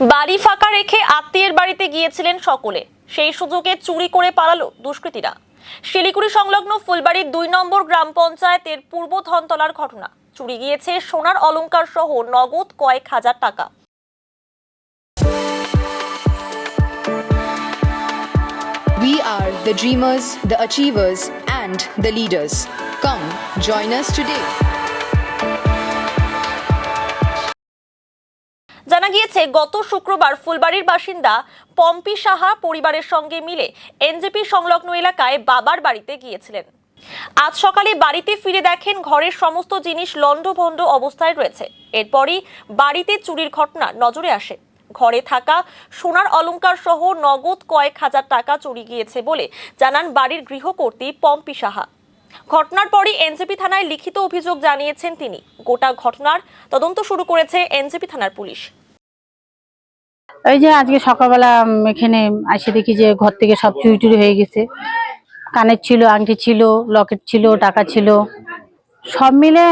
বাড়ি ফাঁকা রেখে আত্মীয়ের বাড়িতে গিয়েছিলেন সকলে, সেই সুযোগে চুরি করে পালালো দুষ্কৃতীরা। শিলিগুড়ি সংলগ্ন ফুলবাড়ির ২ নম্বর গ্রাম পঞ্চায়েতের পূর্ব ধনতলার ঘটনা। চুরি গিয়েছে সোনার অলংকার সহ নগদ কয়েক হাজার টাকা। We are the dreamers, the achievers, and the leaders. Come, join us today. জানা গিয়েছে গত শুক্রবার ফুলবাড়ির বাসিন্দা পম্পি সাহা পরিবারের সঙ্গে মিলে এনজেপি সংলগ্ন এলাকায় বাবার বাড়িতে গিয়েছিলেন। আজ সকালে বাড়িতে ফিরে দেখেন ঘরের সমস্ত জিনিস লণ্ডভণ্ড অবস্থায় রয়েছে। এরপরই বাড়িতে চুরির ঘটনা নজরে আসে। ঘরে থাকা সোনার অলংকার সহ নগদ কয়েক হাজার টাকা চুরি গিয়েছে বলে জানান বাড়ির গৃহকর্ত্রী পম্পি সাহা। ঘটনার পরই এনজেপি থানায় লিখিত অভিযোগ জানিয়েছেন তিনি। গোটা ঘটনার তদন্ত শুরু করেছে এনজেপি থানার পুলিশ। এই যে আজকে সকালবেলা এখানে এসে দেখি যে ঘর থেকে সব চুরি টুরি হয়ে গেছে। কানের ছিল, আংটি ছিল, লকেট ছিল, টাকা ছিল, সব মিলে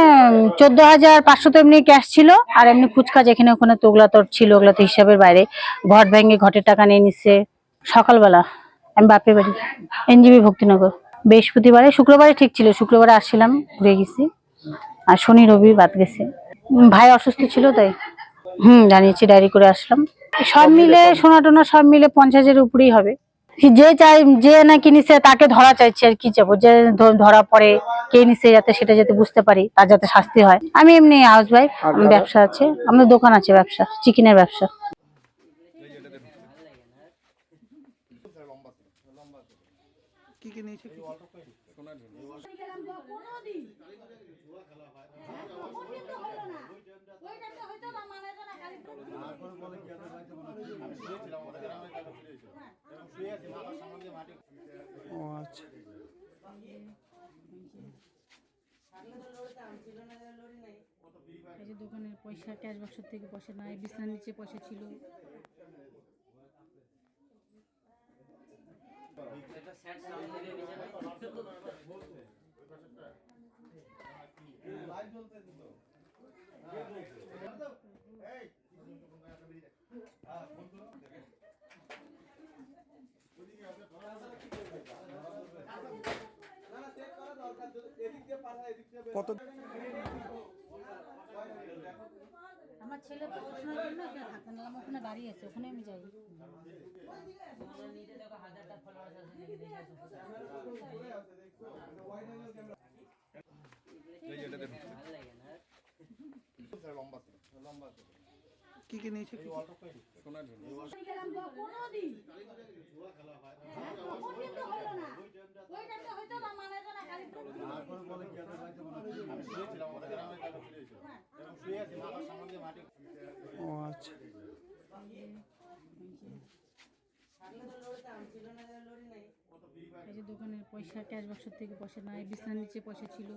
14,500 তো এমনি ক্যাশ ছিল, আর এমনি ফুচকা যেখানে ওখানে তো ওগুলা তোর ছিল, ওগুলা তো হিসাবের বাইরে। ঘর ভেঙে ঘটের টাকা নিয়ে নিচ্ছে সকালবেলা। আমি বাপের বাড়ি এনজিবি ভক্তিনগর। বৃহস্পতিবারে, শুক্রবারে ঠিক ছিল, শুক্রবারে আসছিলাম, ঘুরে গেছি। আর শনি রবি বাদ গেছে। ভাই অসুস্থ ছিল তাই জানিয়েছি, ডায়েরি করে আসলাম। সব মিলে সোনা টোনা সব মিলে 50,000-এর উপরেই হবে। যে চাই, যে না কিনেছে তাকে ধরা চাইছে, আর কি চাবো, যে ধরা পড়ে কে নিছে যাতে সেটা যাতে বুঝতে পারি, তার যাতে শাস্তি হয়। আমি এমনি হাউস ওয়াইফ, আমার ব্যবসা আছে, আমার দোকান আছে, ব্যবসা চিকেনের ব্যবসা। এই যে দোকানের পয়সা, ক্যাশ বাক্স থেকে পয়সা নাই, বিছানার নিচে পয়সা ছিল। আমার ছেলে পড়াশোনার জন্য এখানে থাকতে না, ওখানে বাড়ি আছে, ওখানে আমি যাই। কি কি নিয়েছে? ও আচ্ছা। এই যে দোকানের পয়সা, ক্যাশ বাক্স থেকে পয়সা নাই, বিছানার নিচে পয়সা ছিল।